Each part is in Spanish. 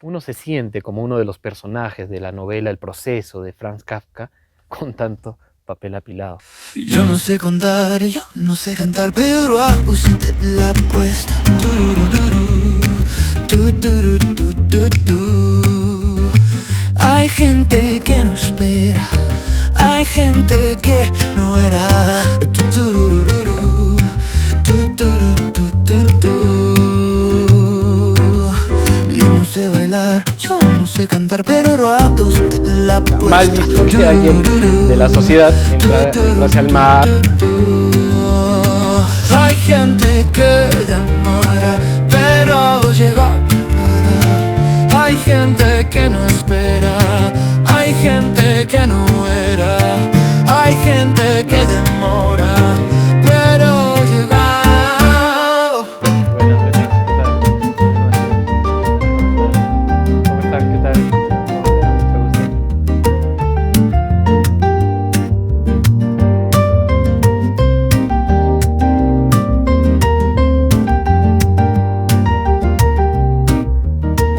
Uno se siente como uno de los personajes de la novela El proceso de Franz Kafka con tanto papel apilado. Yo no sé contar, yo no sé cantar, pero hago usted la apuesta. Hay gente que no espera, hay gente que no era. Yo no sé bailar, yo no sé cantar, pero hago usted la apuesta. Mal visto que alguien de la sociedad entra hacia el mar. Hay gente que demora, pero llega. Hay gente que no espera, hay gente que no era. Hay gente que demora, pero llega. ¿Cómo están? ¿Qué tal? Mucho gusto.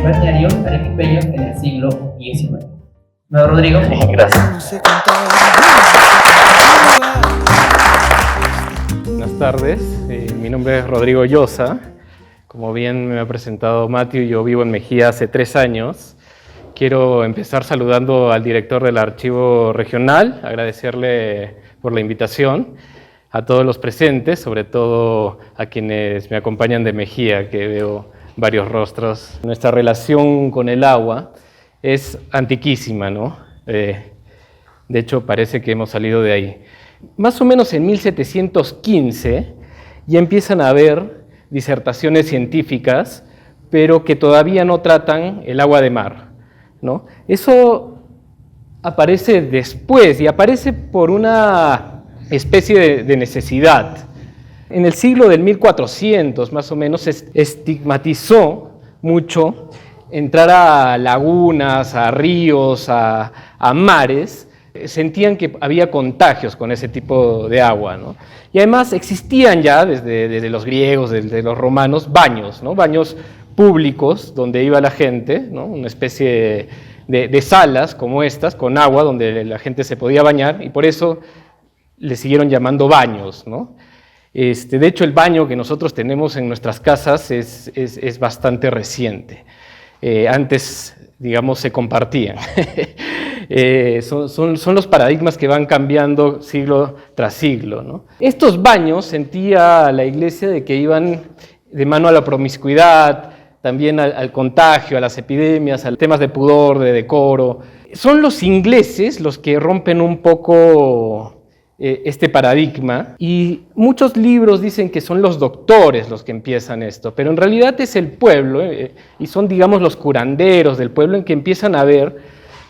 Imaginario arequipeño en el siglo XIX. ¿No, Rodrigo? Gracias. No sé cantar. Buenas tardes, mi nombre es Rodrigo Llosa. Como bien me ha presentado Matthew, yo vivo en Mejía hace 3 años. Quiero empezar saludando al director del Archivo Regional, agradecerle por la invitación, a todos los presentes, sobre todo a quienes me acompañan de Mejía, que veo varios rostros. Nuestra relación con el agua es antiquísima, ¿no? De hecho, parece que hemos salido de ahí. Más o menos en 1715 ya empiezan a haber disertaciones científicas, pero que todavía no tratan el agua de mar, ¿no? Eso aparece después y aparece por una especie de necesidad. En el siglo del 1400, más o menos, se estigmatizó mucho entrar a lagunas, a ríos, a mares. Sentían que había contagios con ese tipo de agua, ¿no? Y además existían ya desde los griegos, desde los romanos, baños, ¿no? Baños públicos donde iba la gente, ¿no? Una especie de salas como estas, con agua, donde la gente se podía bañar, y por eso le siguieron llamando baños, ¿no? De hecho, el baño que nosotros tenemos en nuestras casas es bastante reciente. Antes, digamos, se compartían. Son los paradigmas que van cambiando siglo tras siglo, ¿no? Estos baños sentía la Iglesia de que iban de mano a la promiscuidad, también al contagio, a las epidemias, a temas de pudor, de decoro. Son los ingleses los que rompen un poco este paradigma, y muchos libros dicen que son los doctores los que empiezan esto, pero en realidad es el pueblo, y son, digamos, los curanderos del pueblo en que empiezan a ver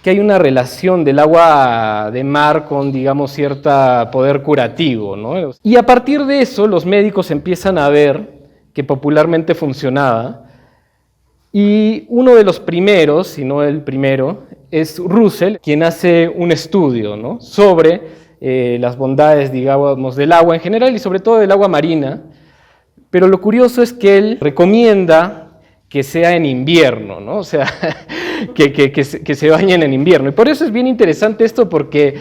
que hay una relación del agua de mar con, digamos, cierto poder curativo, ¿no? Y a partir de eso los médicos empiezan a ver que popularmente funcionaba, y uno de los primeros, si no el primero, es Russell, quien hace un estudio, ¿no? Sobre las bondades, digamos, del agua en general y sobre todo del agua marina, pero lo curioso es que él recomienda que sea en invierno, ¿no? O sea, que se bañen en invierno. Y por eso es bien interesante esto, porque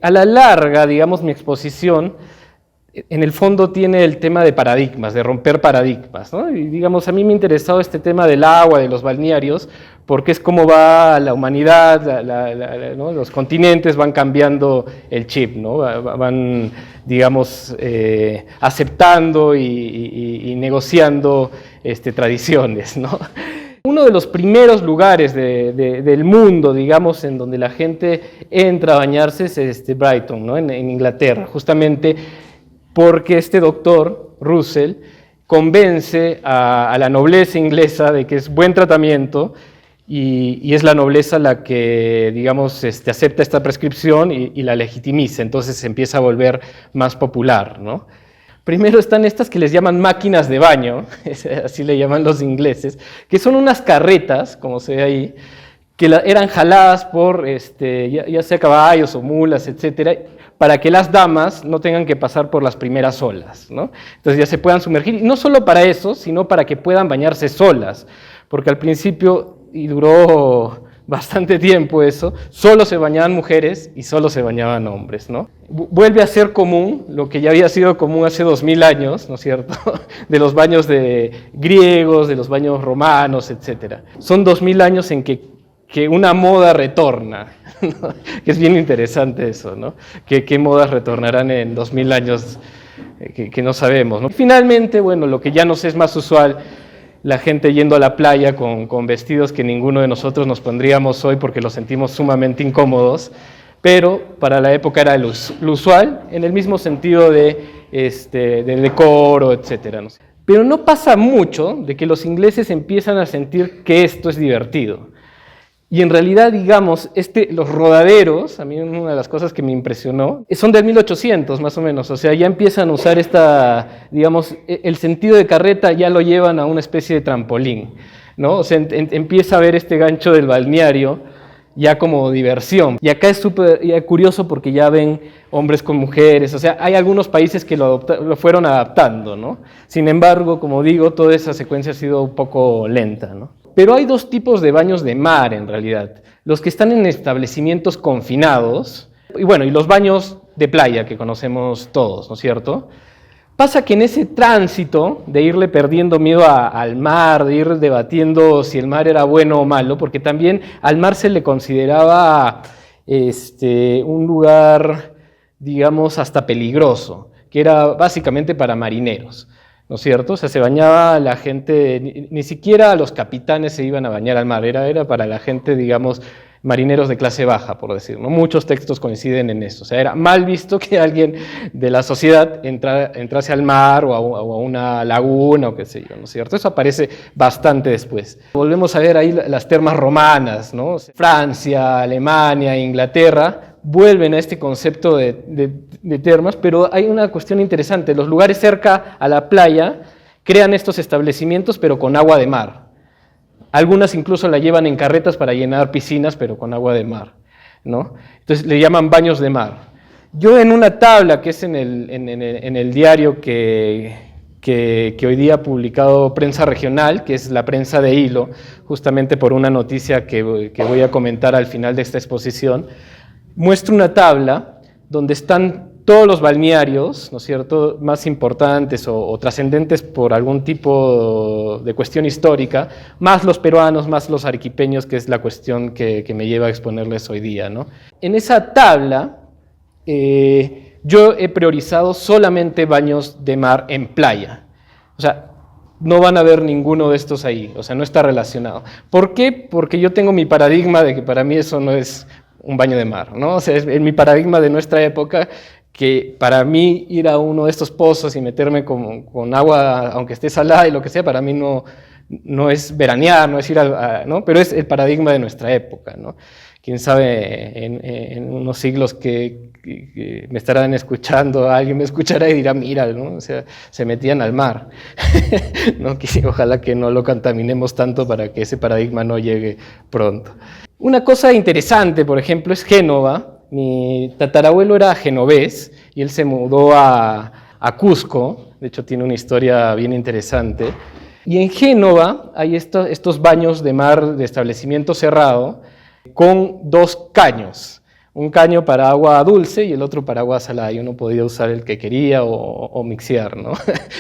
a la larga, digamos, mi exposición en el fondo tiene el tema de paradigmas, de romper paradigmas, ¿no? Y digamos, a mí me ha interesado este tema del agua, de los balnearios, porque es como va la humanidad, ¿no? Los continentes van cambiando el chip, ¿no? Van, digamos, aceptando y negociando tradiciones, ¿no? Uno de los primeros lugares del mundo, digamos, en donde la gente entra a bañarse es Brighton, ¿no? En Inglaterra, justamente porque este doctor, Russell, convence a la nobleza inglesa de que es buen tratamiento, y es la nobleza la que, digamos, acepta esta prescripción y la legitimiza, entonces se empieza a volver más popular, ¿no? Primero están estas que les llaman máquinas de baño, así le llaman los ingleses, que son unas carretas, como se ve ahí, que eran jaladas por ya sea caballos o mulas, etcétera, para que las damas no tengan que pasar por las primeras olas, ¿no? Entonces ya se puedan sumergir, y no solo para eso, sino para que puedan bañarse solas, porque al principio y duró bastante tiempo eso, solo se bañaban mujeres y solo se bañaban hombres, ¿no? Vuelve a ser común lo que ya había sido común hace 2000 años, ¿no es cierto?, de los baños de griegos, de los baños romanos, etc. Son 2000 años en que una moda retorna, ¿no? Que es bien interesante eso, ¿no? ¿Qué modas retornarán en 2000 años que no sabemos, ¿no? Finalmente, bueno, lo que ya nos es más usual, la gente yendo a la playa con vestidos que ninguno de nosotros nos pondríamos hoy porque los sentimos sumamente incómodos, pero para la época era lo usual, en el mismo sentido de decoro, etc., ¿no? Pero no pasa mucho de que los ingleses empiezan a sentir que esto es divertido. Y en realidad, digamos, los rodaderos, a mí una de las cosas que me impresionó, son del 1800 más o menos, o sea, ya empiezan a usar digamos, el sentido de carreta ya lo llevan a una especie de trampolín, ¿no? O sea, empieza a ver este gancho del balneario ya como diversión. Y acá es súper curioso porque ya ven hombres con mujeres, o sea, hay algunos países que lo fueron adaptando, ¿no? Sin embargo, como digo, toda esa secuencia ha sido un poco lenta, ¿no? Pero hay dos tipos de baños de mar, en realidad. Los que están en establecimientos confinados, y bueno, y los baños de playa que conocemos todos, ¿no es cierto? Pasa que en ese tránsito de irle perdiendo miedo al mar, de ir debatiendo si el mar era bueno o malo, porque también al mar se le consideraba un lugar, digamos, hasta peligroso, que era básicamente para marineros, ¿no es cierto? O sea, se bañaba la gente, ni siquiera los capitanes se iban a bañar al mar, era para la gente, digamos, marineros de clase baja, por decirlo, ¿no? Muchos textos coinciden en eso, o sea, era mal visto que alguien de la sociedad entrase al mar o a una laguna o qué sé yo, ¿no es cierto? Eso aparece bastante después. Volvemos a ver ahí las termas romanas, ¿no? Francia, Alemania, Inglaterra vuelven a este concepto de termas, pero hay una cuestión interesante. Los lugares cerca a la playa crean estos establecimientos, pero con agua de mar. Algunas incluso la llevan en carretas para llenar piscinas, pero con agua de mar, ¿no? Entonces le llaman baños de mar. Yo en una tabla que es en el diario que hoy día ha publicado Prensa Regional, que es la prensa de hilo, justamente por una noticia que voy a comentar al final de esta exposición, muestro una tabla donde están todos los balnearios, ¿no es cierto?, más importantes o trascendentes por algún tipo de cuestión histórica, más los peruanos, más los arequipeños, que es la cuestión que me lleva a exponerles hoy día, ¿no? En esa tabla yo he priorizado solamente baños de mar en playa. O sea, no van a ver ninguno de estos ahí, o sea, no está relacionado. ¿Por qué? Porque yo tengo mi paradigma de que para mí eso no es un baño de mar, ¿no? O sea, es mi paradigma de nuestra época, que para mí ir a uno de estos pozos y meterme con agua, aunque esté salada y lo que sea, para mí no es veranear, no es ir ¿no? Pero es el paradigma de nuestra época, ¿no? Quién sabe, en unos siglos que me estarán escuchando, alguien me escuchará y dirá, mira, ¿no? O sea, se metían al mar, ¿no? Ojalá que no lo contaminemos tanto para que ese paradigma no llegue pronto. Una cosa interesante, por ejemplo, es Génova. Mi tatarabuelo era genovés y él se mudó a Cusco, de hecho tiene una historia bien interesante. Y en Génova hay estos baños de mar de establecimiento cerrado con dos caños, un caño para agua dulce y el otro para agua salada, y uno podía usar el que quería o mixear, ¿no?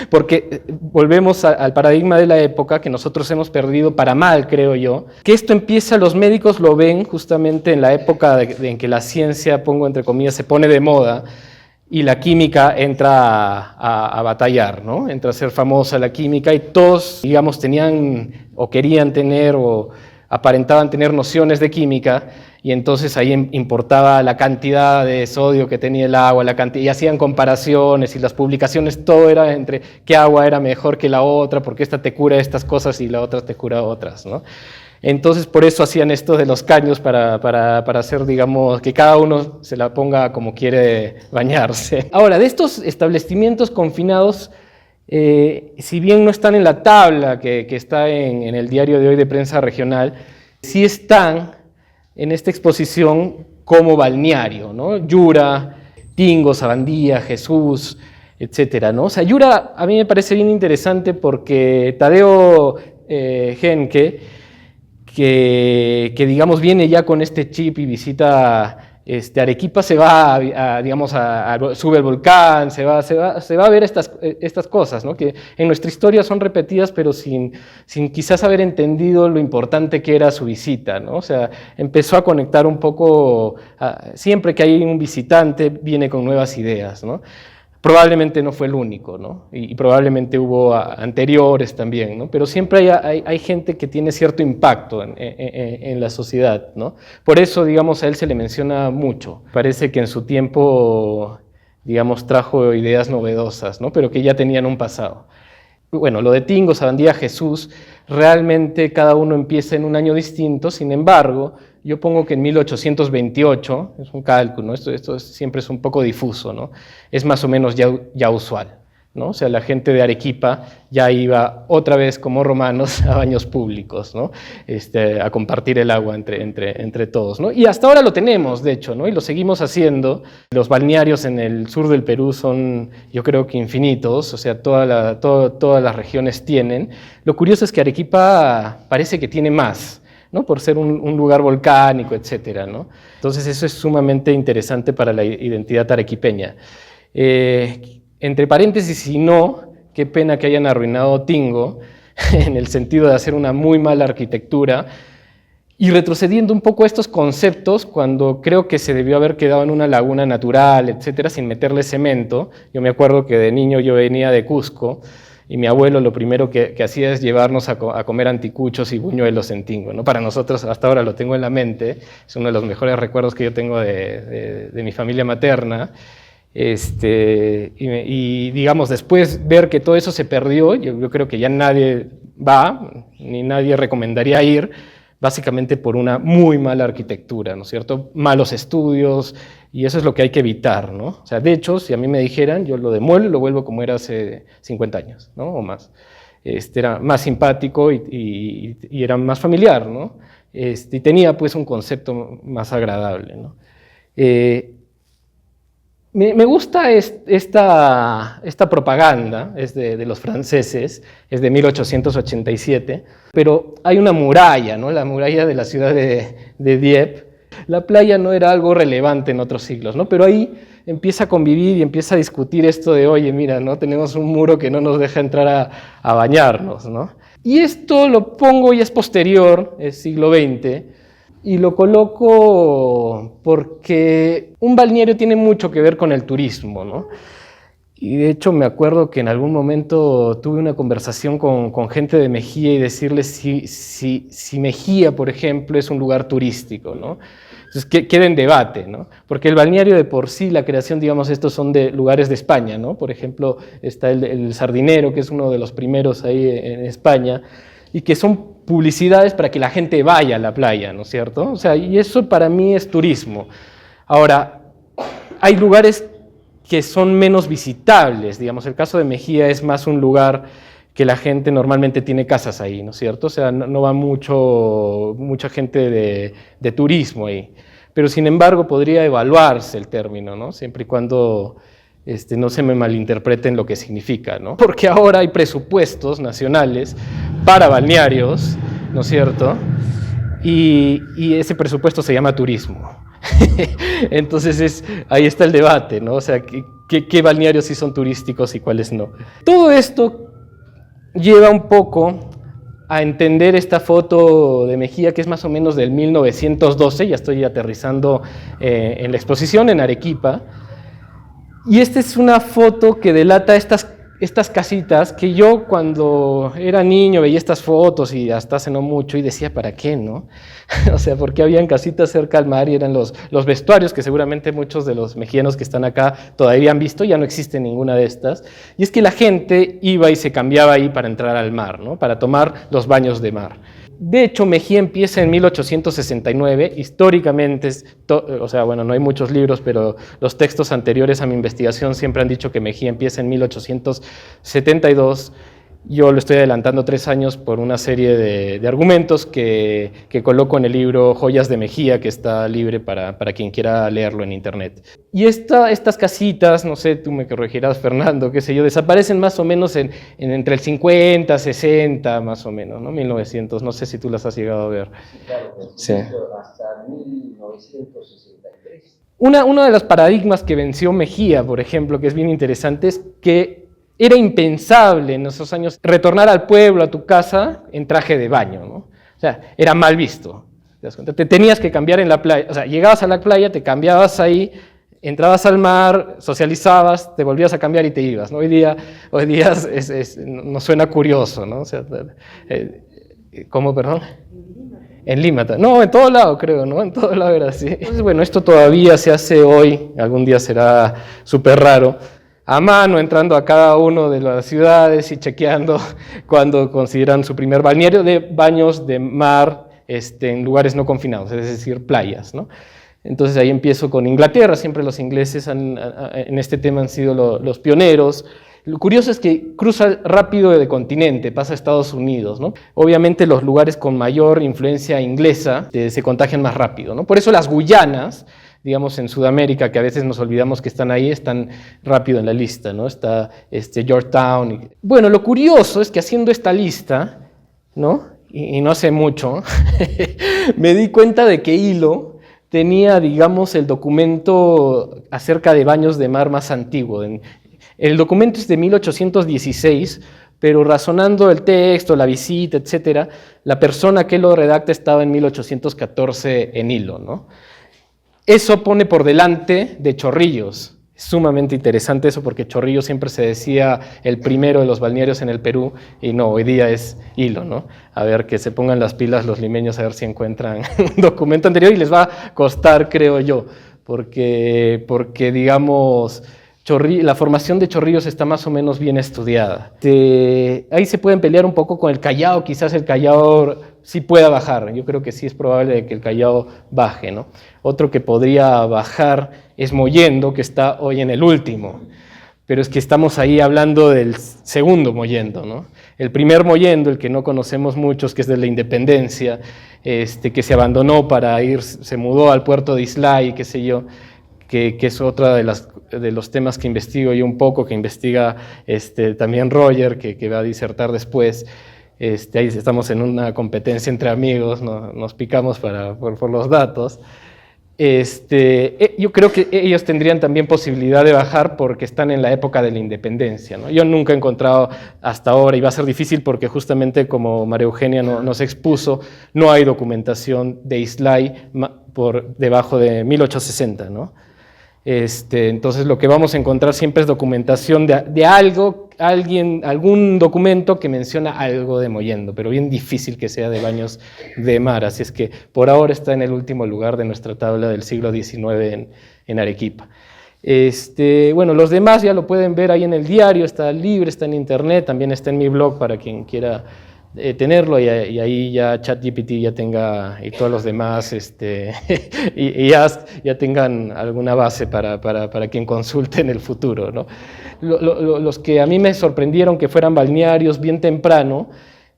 Porque volvemos al paradigma de la época que nosotros hemos perdido para mal, creo yo, que esto empieza, los médicos lo ven justamente en la época en que la ciencia, pongo entre comillas, se pone de moda y la química entra a batallar, ¿no? Entra a ser famosa la química y todos, digamos, tenían o querían tener o aparentaban tener nociones de química, y entonces ahí importaba la cantidad de sodio que tenía el agua, y hacían comparaciones, y las publicaciones, todo era entre qué agua era mejor que la otra, porque esta te cura estas cosas y la otra te cura otras, ¿no? Entonces por eso hacían esto de los caños para hacer, digamos, que cada uno se la ponga como quiere bañarse. Ahora, de estos establecimientos confinados, si bien no están en la tabla que está en el diario de hoy de Prensa Regional, sí están en esta exposición como balneario, ¿no? Yura, Tingo, Sabandía, Jesús, etcétera, ¿no? O sea, Yura a mí me parece bien interesante porque Tadeo Henke digamos, viene ya con este chip y visita Arequipa, se va digamos, sube el volcán, se va a ver estas cosas, ¿no? Que en nuestra historia son repetidas, pero sin quizás haber entendido lo importante que era su visita, ¿no? O sea, empezó a conectar un poco, siempre que hay un visitante, viene con nuevas ideas, ¿no? Probablemente no fue el único, ¿no? Y probablemente hubo anteriores también, ¿no? Pero siempre hay gente que tiene cierto impacto en la sociedad, ¿no? Por eso, digamos, a él se le menciona mucho. Parece que en su tiempo, digamos, trajo ideas novedosas, ¿no? Pero que ya tenían un pasado. Bueno, lo de Tingo, Sabandía, Jesús, realmente cada uno empieza en un año distinto, sin embargo, yo pongo que en 1828, es un cálculo, ¿no? Esto siempre es un poco difuso, ¿no? Es más o menos ya usual, ¿no? O sea, la gente de Arequipa ya iba otra vez como romanos a baños públicos, ¿no? A compartir el agua entre todos, ¿no? Y hasta ahora lo tenemos, de hecho, ¿no? Y lo seguimos haciendo. Los balnearios en el sur del Perú son, yo creo que infinitos, o sea, todas las regiones tienen. Lo curioso es que Arequipa parece que tiene más, ¿no? Por ser un lugar volcánico, etcétera, ¿no? Entonces eso es sumamente interesante para la identidad arequipeña. Entre paréntesis, si no, qué pena que hayan arruinado Tingo, en el sentido de hacer una muy mala arquitectura, y retrocediendo un poco a estos conceptos, cuando creo que se debió haber quedado en una laguna natural, etcétera, sin meterle cemento. Yo me acuerdo que de niño yo venía de Cusco, y mi abuelo lo primero que hacía es llevarnos a comer anticuchos y buñuelos en Tingo, ¿no? Para nosotros, hasta ahora lo tengo en la mente, es uno de los mejores recuerdos que yo tengo de mi familia materna. Y digamos, después ver que todo eso se perdió, yo creo que ya nadie va, ni nadie recomendaría ir, básicamente por una muy mala arquitectura, ¿no es cierto? Malos estudios, y eso es lo que hay que evitar, ¿no? O sea, de hecho, si a mí me dijeran, yo lo demuelo y lo vuelvo como era hace 50 años, ¿no? O más. Era más simpático y era más familiar, ¿no? Y tenía pues un concepto más agradable, ¿no? Me gusta esta propaganda, es de los franceses, es de 1887, pero hay una muralla, ¿no? La muralla de la ciudad de Dieppe. La playa no era algo relevante en otros siglos, ¿no? Pero ahí empieza a convivir y empieza a discutir esto de, oye, mira, ¿no? Tenemos un muro que no nos deja entrar a bañarnos, ¿no? Y esto lo pongo y es posterior, es siglo XX, y lo coloco porque un balneario tiene mucho que ver con el turismo, ¿no? Y de hecho me acuerdo que en algún momento tuve una conversación con gente de Mejía y decirles si Mejía, por ejemplo, es un lugar turístico, ¿no? Entonces queda en debate, ¿no? Porque el balneario de por sí, la creación, digamos, estos son de lugares de España, ¿no? Por ejemplo, está el Sardinero, que es uno de los primeros ahí en España, y que son publicidades para que la gente vaya a la playa, ¿no es cierto? O sea, y eso para mí es turismo. Ahora, hay lugares que son menos visitables, digamos, el caso de Mejía es más un lugar que la gente normalmente tiene casas ahí, ¿no es cierto? O sea, no va mucha gente de turismo ahí, pero sin embargo podría evaluarse el término, ¿no? Siempre y cuando no se me malinterpreten lo que significa, ¿no? Porque ahora hay presupuestos nacionales para balnearios, ¿no es cierto? Y ese presupuesto se llama turismo. Entonces ahí está el debate, ¿no? O sea, ¿qué balnearios sí son turísticos y cuáles no? Todo esto lleva un poco a entender esta foto de Mejía, que es más o menos del 1912, ya estoy aterrizando en la exposición en Arequipa, y esta es una foto que delata estas casitas que yo cuando era niño veía estas fotos y hasta hace no mucho y decía, ¿para qué, no? O sea, porque habían casitas cerca al mar y eran los vestuarios que seguramente muchos de los mexicanos que están acá todavía han visto, ya no existe ninguna de estas. Y es que la gente iba y se cambiaba ahí para entrar al mar, ¿no? Para tomar los baños de mar. De hecho, Mejía empieza en 1869, históricamente, o sea, bueno, no hay muchos libros, pero los textos anteriores a mi investigación siempre han dicho que Mejía empieza en 1872, Yo lo estoy adelantando 3 años por una serie de argumentos que coloco en el libro Joyas de Mejía, que está libre para quien quiera leerlo en internet. Y estas casitas, no sé, tú me corregirás, Fernando, qué sé yo, desaparecen más o menos entre el 50, 60, más o menos, ¿no? 1900, no sé si tú las has llegado a ver. Sí, claro, Sí. hasta 1963. Uno de los paradigmas que venció Mejía, por ejemplo, que es bien interesante, es que era impensable en esos años retornar al pueblo, a tu casa, en traje de baño, ¿no? O sea, era mal visto. ¿Te das cuenta? Te tenías que cambiar en la playa, o sea, llegabas a la playa, te cambiabas ahí, entrabas al mar, socializabas, te volvías a cambiar y te ibas, ¿no? Hoy día nos suena curioso, ¿no? O sea, ¿cómo, perdón? En Lima, no, en todo lado creo, ¿no? En todo lado era así. Entonces, bueno, esto todavía se hace hoy, algún día será súper raro, a mano, entrando a cada uno de las ciudades y chequeando cuando consideran su primer balneario de baños de mar en lugares no confinados, es decir, playas, ¿no? Entonces ahí empiezo con Inglaterra, siempre los ingleses en este tema han sido los pioneros. Lo curioso es que cruza rápido de continente, pasa a Estados Unidos, ¿no? Obviamente los lugares con mayor influencia inglesa se contagian más rápido, ¿no? Por eso las Guyanas, digamos en Sudamérica, que a veces nos olvidamos que están ahí, están rápido en la lista, ¿no? Está Georgetown. Bueno, lo curioso es que haciendo esta lista, ¿no? Y no hace mucho, me di cuenta de que Hilo tenía, digamos, el documento acerca de baños de mar más antiguo. El documento es de 1816, pero razonando el texto, la visita, etcétera, la persona que lo redacta estaba en 1814 en Hilo, ¿no? Eso pone por delante de Chorrillos. Es sumamente interesante eso porque Chorrillos siempre se decía el primero de los balnearios en el Perú y no, hoy día es Hilo, ¿no? A ver, que se pongan las pilas los limeños a ver si encuentran un documento anterior y les va a costar, creo yo, porque digamos, la formación de Chorrillos está más o menos bien estudiada. Ahí se pueden pelear un poco con el Callao, quizás el Callao sí pueda bajar, yo creo que sí es probable que el Callao baje, ¿no? Otro que podría bajar es Mollendo, que está hoy en el último, pero es que estamos ahí hablando del segundo Mollendo, ¿no? El primer Mollendo, el que no conocemos muchos, que es de la Independencia, que se abandonó para ir, se mudó al puerto de Islay, qué sé yo, que es otra de los temas que investigo yo un poco, que investiga también Roger, que va a disertar después. Ahí estamos en una competencia entre amigos, ¿no? Nos picamos por los datos. Yo creo que ellos tendrían también posibilidad de bajar porque están en la época de la independencia, ¿no? Yo nunca he encontrado hasta ahora, y va a ser difícil porque justamente como María Eugenia nos expuso, no hay documentación de Islay por debajo de 1860, ¿no? Entonces lo que vamos a encontrar siempre es documentación de algo, algún documento que menciona algo de Mollendo, pero bien difícil que sea de baños de mar, así es que por ahora está en el último lugar de nuestra tabla del siglo XIX en Arequipa. Bueno, los demás ya lo pueden ver ahí en el diario, está libre, está en internet, también está en mi blog para quien quiera tenerlo y ahí ya ChatGPT ya tenga y todos los demás y ya tengan alguna base para quien consulte en el futuro, ¿no? Los que a mí me sorprendieron que fueran balnearios bien temprano,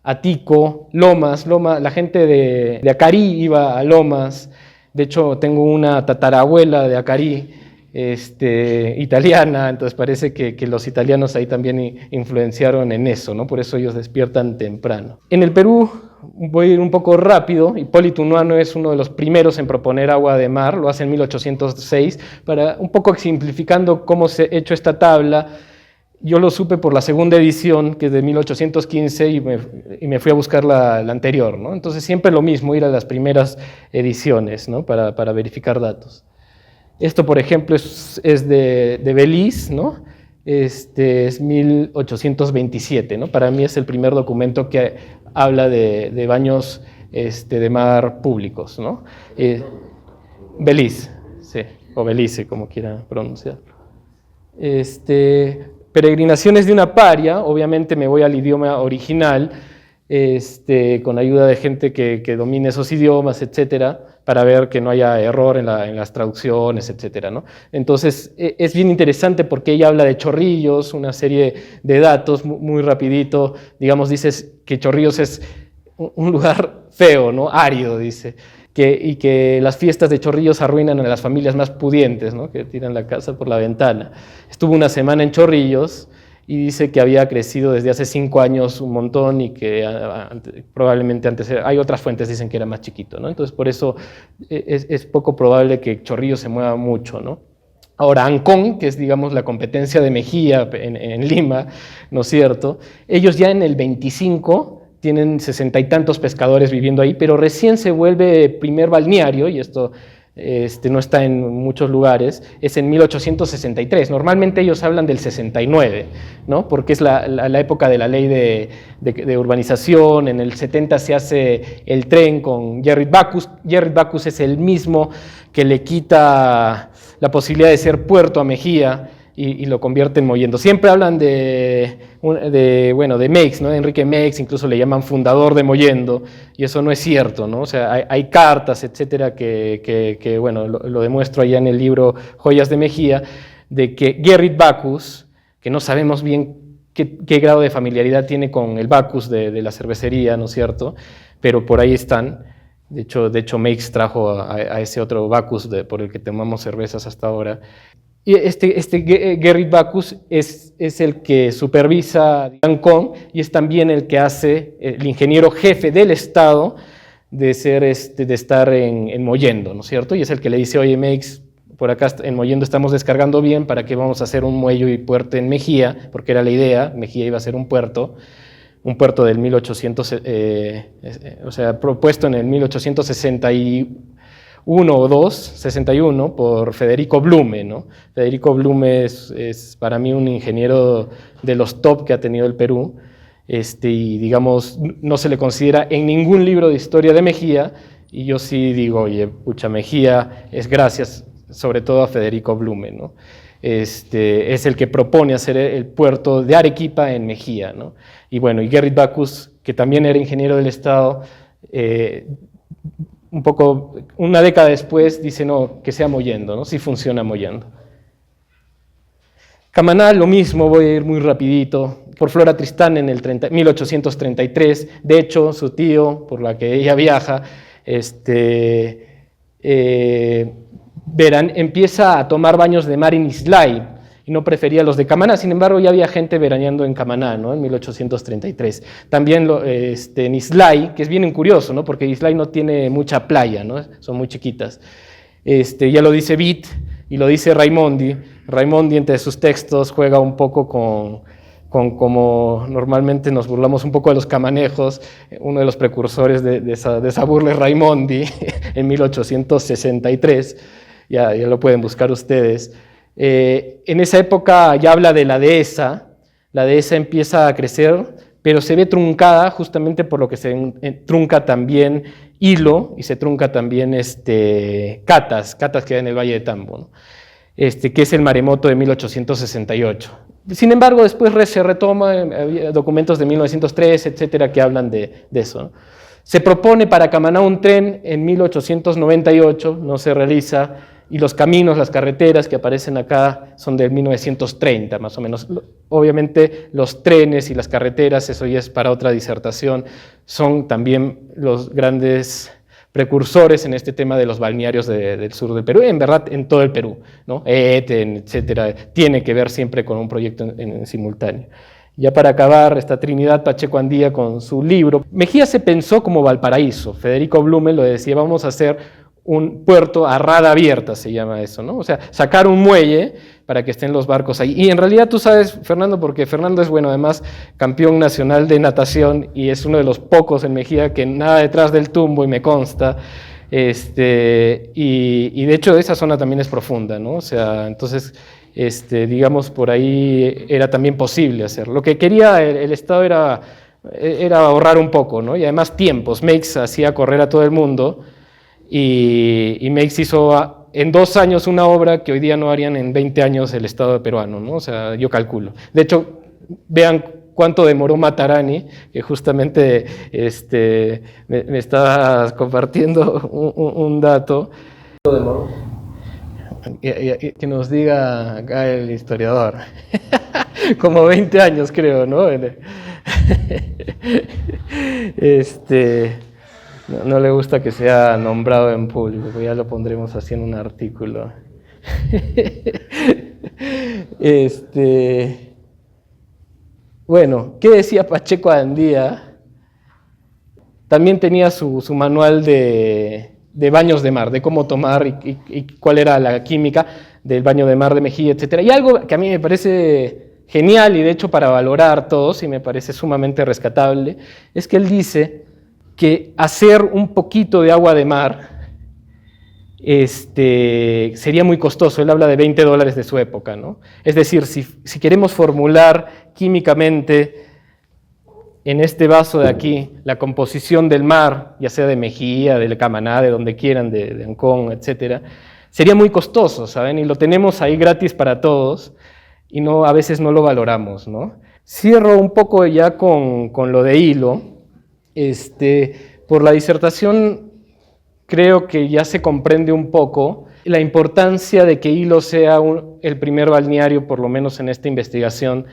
Atico, Lomas, la gente de Acarí iba a Lomas, de hecho tengo una tatarabuela de Acarí, italiana, entonces parece que los italianos ahí también influenciaron en eso, ¿no? Por eso ellos despiertan temprano. En el Perú, voy a ir un poco rápido, Hipólito Unanue es uno de los primeros en proponer agua de mar, lo hace en 1806, para un poco simplificando cómo se ha hecho esta tabla. Yo lo supe por la segunda edición, que es de 1815, y me fui a buscar la anterior, ¿no? Entonces siempre lo mismo, ir a las primeras ediciones, ¿no? Para verificar datos. Esto, por ejemplo, es de Belice, ¿no? Es 1827, ¿no? Para mí es el primer documento que habla de baños de mar públicos, ¿no? Belice, sí, o Belice, como quiera pronunciarlo. Peregrinaciones de una paria, obviamente me voy al idioma original, con ayuda de gente que domine esos idiomas, etcétera, para ver que no haya error en las traducciones, etcétera, ¿no? Entonces, es bien interesante porque ella habla de Chorrillos, una serie de datos muy rapidito. Digamos, dices que Chorrillos es un lugar feo, ¿no? Árido, dice. Y que las fiestas de Chorrillos arruinan a las familias más pudientes, ¿no? Que tiran la casa por la ventana. Estuvo una semana en Chorrillos y dice que había crecido desde hace 5 años un montón y que probablemente antes hay otras fuentes dicen que era más chiquito, ¿no? Entonces por eso es poco probable que Chorrillos se mueva mucho, ¿no? Ahora, Ancón, que es, digamos, la competencia de Mejía en Lima, ¿no es cierto? Ellos ya en el 25 tienen 60 y tantos pescadores viviendo ahí, pero recién se vuelve primer balneario, y esto no está en muchos lugares, es en 1863. Normalmente ellos hablan del 69, ¿no? Porque es la época de la ley de urbanización. En el 70 se hace el tren con Gerrit Bacchus. Gerrit Bacchus es el mismo que le quita la posibilidad de ser puerto a Mejía y lo convierte en Mollendo. Siempre hablan de Meix, ¿no? Enrique Meix, incluso le llaman fundador de Mollendo, y eso no es cierto, ¿no? O sea, hay cartas, etcétera, que lo demuestro allá en el libro Joyas de Mejía, de que Gerrit Bacchus, que no sabemos bien qué grado de familiaridad tiene con el Bacchus de la cervecería, ¿no es cierto? Pero por ahí están. De hecho Meix trajo a ese otro Bacchus por el que tomamos cervezas hasta ahora. Y Gerrit Bacchus es el que supervisa Ancón y es también el que hace el ingeniero jefe del Estado de estar en Mollendo, ¿no es cierto? Y es el que le dice, oye, Meix, por acá en Mollendo estamos descargando bien, ¿para qué vamos a hacer un muelle y puerto en Mejía? Porque era la idea, Mejía iba a ser un puerto del 1800, propuesto en el 1861 o 61 por Federico Blume, ¿no? Federico Blume es para mí un ingeniero de los top que ha tenido el Perú, y digamos, no se le considera en ningún libro de historia de Mejía, y yo sí digo, oye, pucha, Mejía es gracias sobre todo a Federico Blume, ¿no? Es el que propone hacer el puerto de Arequipa en Mejía, ¿no? Y bueno, y Gerrit Bacchus, que también era ingeniero del Estado, una década después dice, no, que sea Mollendo, ¿no? Sí funciona Mollendo. Camaná, lo mismo, voy a ir muy rapidito, por Flora Tristán en el 1833, de hecho, su tío, por la que ella viaja, empieza a tomar baños de mar en Islay, y no prefería los de Camaná. Sin embargo, ya había gente veraneando en Camaná, ¿no? En 1833. También en Islay, que es bien curioso, ¿no? Porque Islay no tiene mucha playa, ¿no? Son muy chiquitas. Ya lo dice Witt y lo dice Raimondi. Raimondi, entre sus textos, juega un poco con como normalmente nos burlamos un poco de los camanejos. Uno de los precursores de esa burla es Raimondi, en 1863. Ya lo pueden buscar ustedes. En esa época ya habla de la dehesa empieza a crecer, pero se ve truncada justamente por lo que se trunca también Hilo y se trunca también Catas que hay en el Valle de Tambo, ¿no? Que es el maremoto de 1868. Sin embargo, después se retoma, había documentos de 1903, etcétera, que hablan de eso, ¿no? Se propone para Camaná un tren en 1898, no se realiza, y los caminos, las carreteras que aparecen acá son del 1930, más o menos. Obviamente los trenes y las carreteras, eso ya es para otra disertación, son también los grandes precursores en este tema de los balnearios del sur del Perú, en verdad en todo el Perú, ¿no? Etcétera, tiene que ver siempre con un proyecto en simultáneo. Ya para acabar, esta Trinidad Pacheco Andía con su libro. Mejía se pensó como Valparaíso. Federico Blume lo decía, vamos a hacer un puerto a rada abierta, se llama eso, ¿no? O sea, sacar un muelle para que estén los barcos ahí. Y en realidad tú sabes, Fernando, porque Fernando es, además, campeón nacional de natación y es uno de los pocos en Mejía que nada detrás del tumbo, y me consta. Y de hecho esa zona también es profunda, ¿no? O sea, entonces, digamos, por ahí era también posible hacerlo. Lo que quería el Estado era ahorrar un poco, ¿no? Y además tiempos. Meix hacía correr a todo el mundo, y Meix hizo en 2 años una obra que hoy día no harían en 20 años el Estado peruano, ¿no? O sea, yo calculo. De hecho, vean cuánto demoró Matarani, que justamente me estaba compartiendo un dato. Que nos diga acá el historiador. Como 20 años creo, ¿no? No le gusta que sea nombrado en público, pues ya lo pondremos así en un artículo. Bueno, ¿qué decía Pacheco Andía? También tenía su manual de baños de mar, de cómo tomar y cuál era la química del baño de mar de Mejía, etc. Y algo que a mí me parece genial y de hecho para valorar todos y me parece sumamente rescatable, es que él dice que hacer un poquito de agua de mar sería muy costoso. Él habla de $20 de su época, ¿no? Es decir, si queremos formular químicamente en este vaso de aquí la composición del mar, ya sea de Mejía, de Camaná, de donde quieran, de Ancón, etc., sería muy costoso, ¿saben? Y lo tenemos ahí gratis para todos y a veces no lo valoramos, ¿no? Cierro un poco ya con lo de hilo. Por la disertación creo que ya se comprende un poco la importancia de que Hilo sea el primer balneario, por lo menos en esta investigación,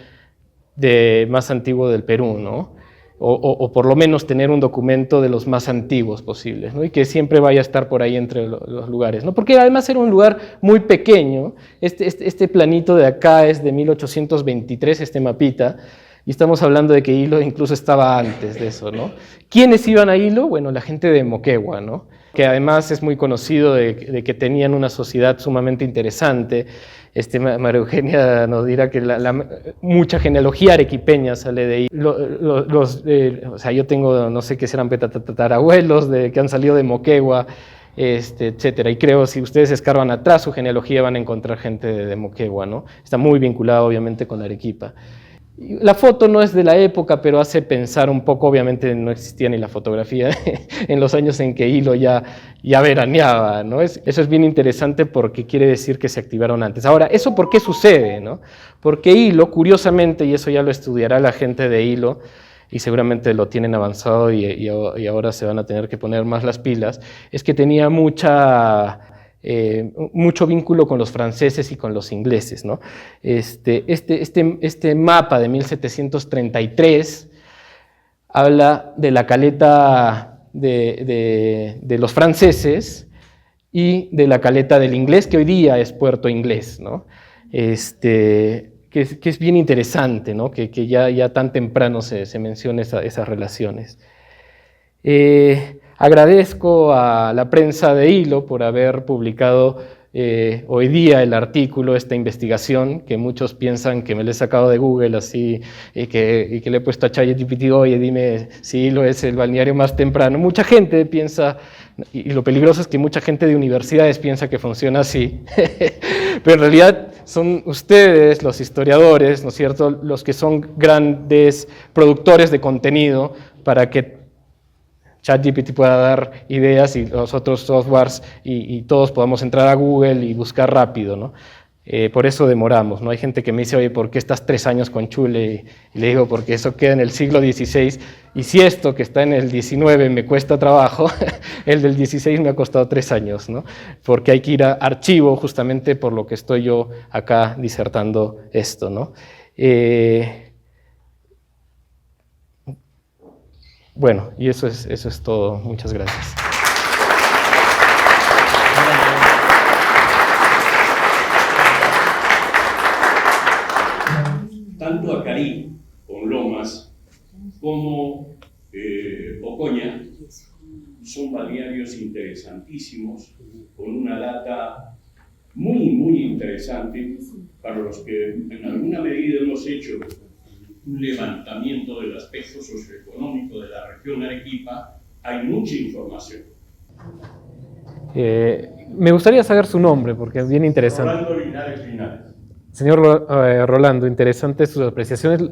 más antiguo del Perú, ¿no? O por lo menos tener un documento de los más antiguos posibles, ¿no? Y que siempre vaya a estar por ahí entre los lugares, ¿no? Porque además era un lugar muy pequeño. Este planito de acá es de 1823, este mapita, y estamos hablando de que Hilo incluso estaba antes de eso, ¿no? ¿Quiénes iban a Hilo? Bueno, la gente de Moquegua, ¿no? Que además es muy conocido de que tenían una sociedad sumamente interesante. María Eugenia nos dirá que mucha genealogía arequipeña sale de ahí. O sea, yo tengo, no sé qué serán tatarabuelos que han salido de Moquegua, etcétera. Y creo, si ustedes escarban atrás su genealogía, van a encontrar gente de Moquegua, ¿no? Está muy vinculado, obviamente, con Arequipa. La foto no es de la época, pero hace pensar un poco. Obviamente no existía ni la fotografía en los años en que Hilo ya veraneaba, ¿no? Eso es bien interesante porque quiere decir que se activaron antes. Ahora, ¿eso por qué sucede, no? Porque Hilo, curiosamente, y eso ya lo estudiará la gente de Hilo, y seguramente lo tienen avanzado y ahora se van a tener que poner más las pilas, es que tenía mucho vínculo con los franceses y con los ingleses, ¿no? Este mapa de 1733 habla de la caleta de los franceses y de la caleta del inglés, que hoy día es Puerto Inglés, ¿no? Que es bien interesante, ¿no? Que ya tan temprano se menciona esas relaciones. Agradezco a la prensa de Hilo por haber publicado hoy día el artículo, esta investigación, que muchos piensan que me lo he sacado de Google así, y que le he puesto a ChatGPT, oye, dime si Hilo es el balneario más temprano. Mucha gente piensa, y lo peligroso es que mucha gente de universidades piensa que funciona así, pero en realidad son ustedes, los historiadores, ¿no es cierto?, los que son grandes productores de contenido para que ChatGPT pueda dar ideas y los otros softwares y todos podamos entrar a Google y buscar rápido, ¿no? Por eso demoramos, ¿no? Hay gente que me dice, oye, ¿por qué estás 3 años con Chule? Y le digo, porque eso queda en el siglo XVI, y si esto que está en el XIX me cuesta trabajo, el del XVI me ha costado 3 años, ¿no? Porque hay que ir a archivo justamente por lo que estoy yo acá disertando esto, ¿no? Bueno, y eso es todo. Muchas gracias. Tanto Acarí, con Lomas, como Ocoña son balnearios interesantísimos, con una data muy, muy interesante para los que en alguna medida hemos hecho un levantamiento del aspecto socioeconómico de la región Arequipa. Hay mucha información. Me gustaría saber su nombre, porque es bien interesante. Rolando Linares Linares. Señor Rolando, interesantes sus apreciaciones.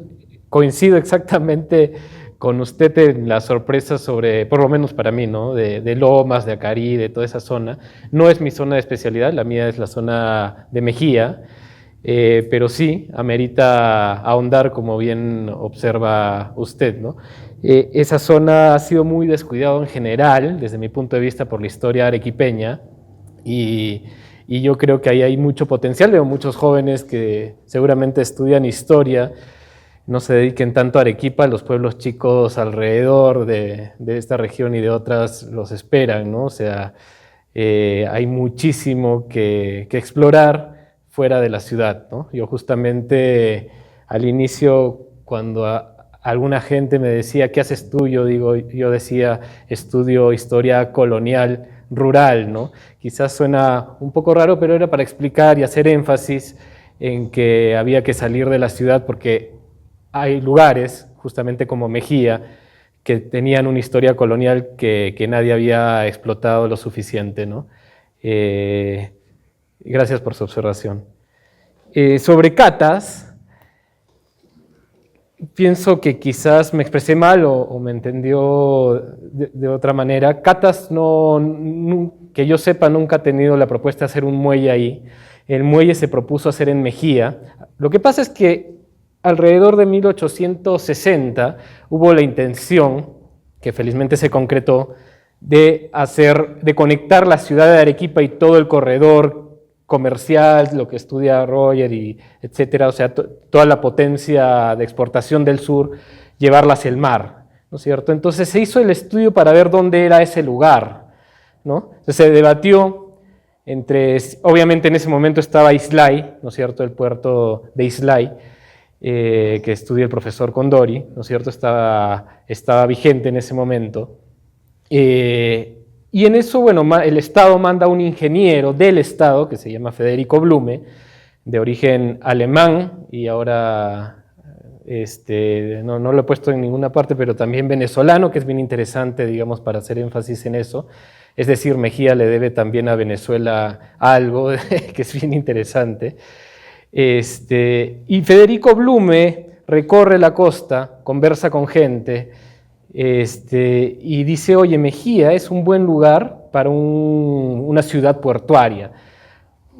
Coincido exactamente con usted en la sorpresa sobre, por lo menos para mí, ¿no? de Lomas, de Acarí, de toda esa zona. No es mi zona de especialidad, la mía es la zona de Mejía. pero sí, amerita ahondar, como bien observa usted, ¿no? Esa zona ha sido muy descuidada en general, desde mi punto de vista, por la historia arequipeña, y yo creo que ahí hay mucho potencial. Veo muchos jóvenes que seguramente estudian historia, no se dediquen tanto a Arequipa, los pueblos chicos alrededor de esta región y de otras los esperan, ¿no? O sea, hay muchísimo que explorar fuera de la ciudad, ¿no? Yo justamente al inicio, cuando alguna gente me decía, ¿qué haces tú? Yo decía, estudio historia colonial rural, ¿no? Quizás suena un poco raro, pero era para explicar y hacer énfasis en que había que salir de la ciudad porque hay lugares, justamente como Mejía, que tenían una historia colonial que nadie había explotado lo suficiente, ¿no? Gracias por su observación. Sobre catas, pienso que quizás me expresé mal o me entendió de otra manera. Catas, que yo sepa, nunca ha tenido la propuesta de hacer un muelle ahí. El muelle se propuso hacer en Mejía. Lo que pasa es que alrededor de 1860 hubo la intención, que felizmente se concretó, de conectar la ciudad de Arequipa y todo el corredor comercial, lo que estudia Roger y etcétera, o sea, toda la potencia de exportación del sur, llevarla hacia el mar, ¿no es cierto? Entonces se hizo el estudio para ver dónde era ese lugar, ¿no? Entonces se debatió obviamente en ese momento estaba Islay, ¿no es cierto?, el puerto de Islay, que estudia el profesor Condori, ¿no es cierto?, estaba vigente en ese momento. Y en eso, bueno, el Estado manda un ingeniero del Estado, que se llama Federico Blume, de origen alemán, y ahora no lo he puesto en ninguna parte, pero también venezolano, que es bien interesante, digamos, para hacer énfasis en eso. Es decir, Mejía le debe también a Venezuela algo, que es bien interesante. Y Federico Blume recorre la costa, conversa con gente, y dice, oye, Mejía es un buen lugar para una ciudad portuaria.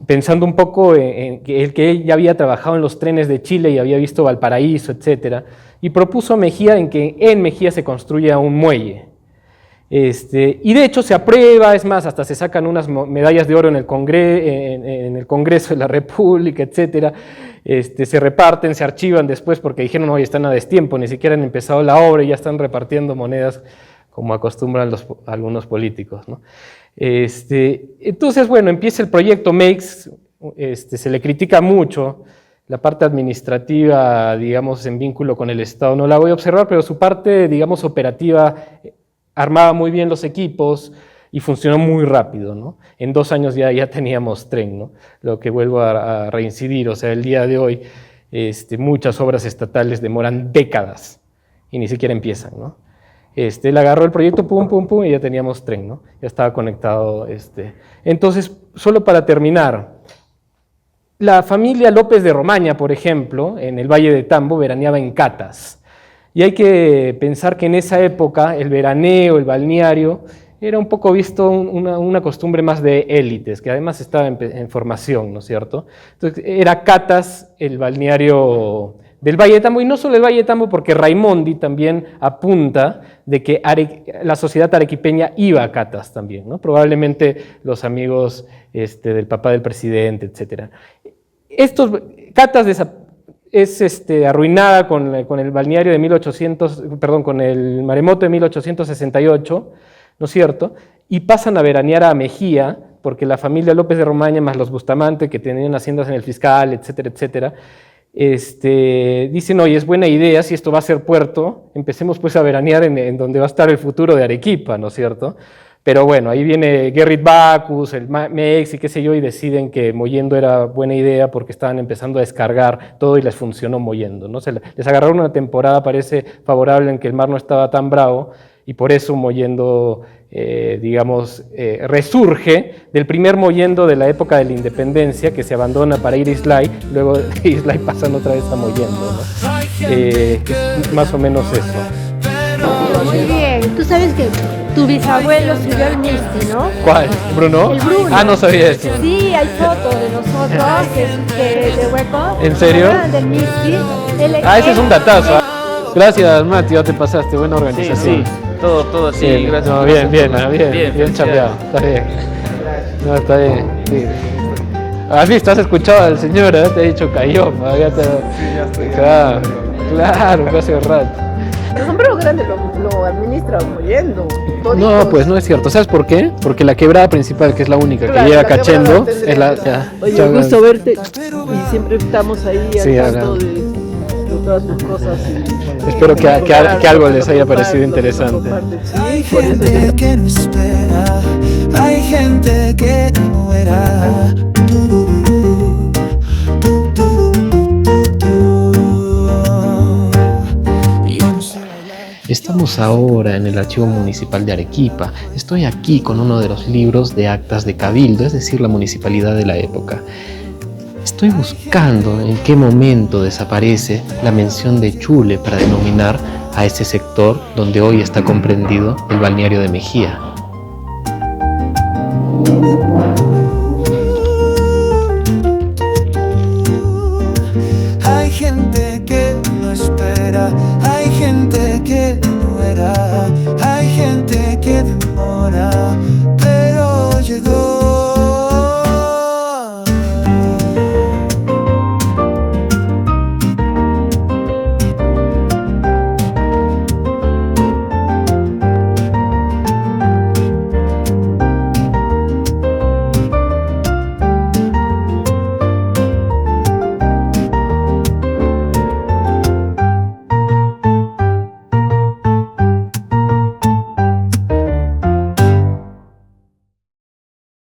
Pensando un poco en que él ya había trabajado en los trenes de Chile y había visto Valparaíso, etc. Y propuso a Mejía en que en Mejía se construya un muelle. Y de hecho se aprueba, es más, hasta se sacan unas medallas de oro en el Congreso de la República, etc. Se reparten, se archivan después porque dijeron, oye, están a destiempo, ni siquiera han empezado la obra y ya están repartiendo monedas como acostumbran algunos políticos, ¿no? Entonces, bueno, empieza el proyecto MEIX, se le critica mucho, la parte administrativa, digamos, en vínculo con el Estado no la voy a observar, pero su parte, digamos, operativa, armaba muy bien los equipos y funcionó muy rápido, ¿no? En 2 años ya teníamos tren, ¿no? Lo que vuelvo a reincidir, o sea, el día de hoy muchas obras estatales demoran décadas y ni siquiera empiezan, ¿no? Él agarró el proyecto, pum, pum, pum, y ya teníamos tren, ¿no? Ya estaba conectado. Entonces, solo para terminar, la familia López de Romaña, por ejemplo, en el Valle de Tambo, veraneaba en catas. Y hay que pensar que en esa época el veraneo, el balneario, era un poco visto una costumbre más de élites, que además estaba en formación, ¿no es cierto? Entonces, era catas el balneario del Valle de Tambo, y no solo el Valle de Tambo, porque Raimondi también apunta de que la sociedad arequipeña iba a catas también, ¿no? Probablemente los amigos del papá del presidente, etc. Catas es arruinada con el balneario de con el maremoto de 1868, ¿no es cierto? Y pasan a veranear a Mejía, porque la familia López de Romaña, más los Bustamante, que tenían haciendas en el Fiscal, etcétera, etcétera, dicen, oye, es buena idea, si esto va a ser puerto, empecemos pues a veranear en donde va a estar el futuro de Arequipa, ¿no es cierto? Pero bueno, ahí viene Gerrit Bacchus, el MEX y qué sé yo, y deciden que Mollendo era buena idea porque estaban empezando a descargar todo y les funcionó Mollendo, ¿no? Les agarraron una temporada, parece favorable, en que el mar no estaba tan bravo, y por eso Mollendo, resurge del primer Mollendo de la época de la independencia, que se abandona para ir a Islay, luego de Islay pasan otra vez a Mollendo, ¿no? Es más o menos eso. Muy bien, tú sabes que tu bisabuelo subió el Misti, ¿no? ¿Cuál? ¿Bruno? El Bruno. Ah, no sabía eso. Sí, hay fotos de nosotros que de hueco. ¿En serio? Del Misti. Ese es un datazo. Gracias, Mati, ya te pasaste. Buena organización. Sí, todo así, Bien, gracias. no, bien, bien chambeado. Está bien. No, está bien. Sí. ¿Has visto? ¿Has escuchado al señor? Te ha dicho cayó. Claro, hace rato. El sombrero grande lo administra muriendo. No, pues no es cierto. ¿Sabes por qué? Porque la quebrada principal, que es la única que llega cachendo, es la... Oye, un gusto verte y siempre estamos ahí Sí, al tanto de todas tus cosas. Espero que algo les haya parecido interesante. Hay gente que no espera, hay gente que no era. Estamos ahora en el Archivo Municipal de Arequipa. Estoy aquí con uno de los libros de actas de Cabildo, es decir, la municipalidad de la época. Estoy buscando en qué momento desaparece la mención de Chule para denominar a ese sector donde hoy está comprendido el balneario de Mejía.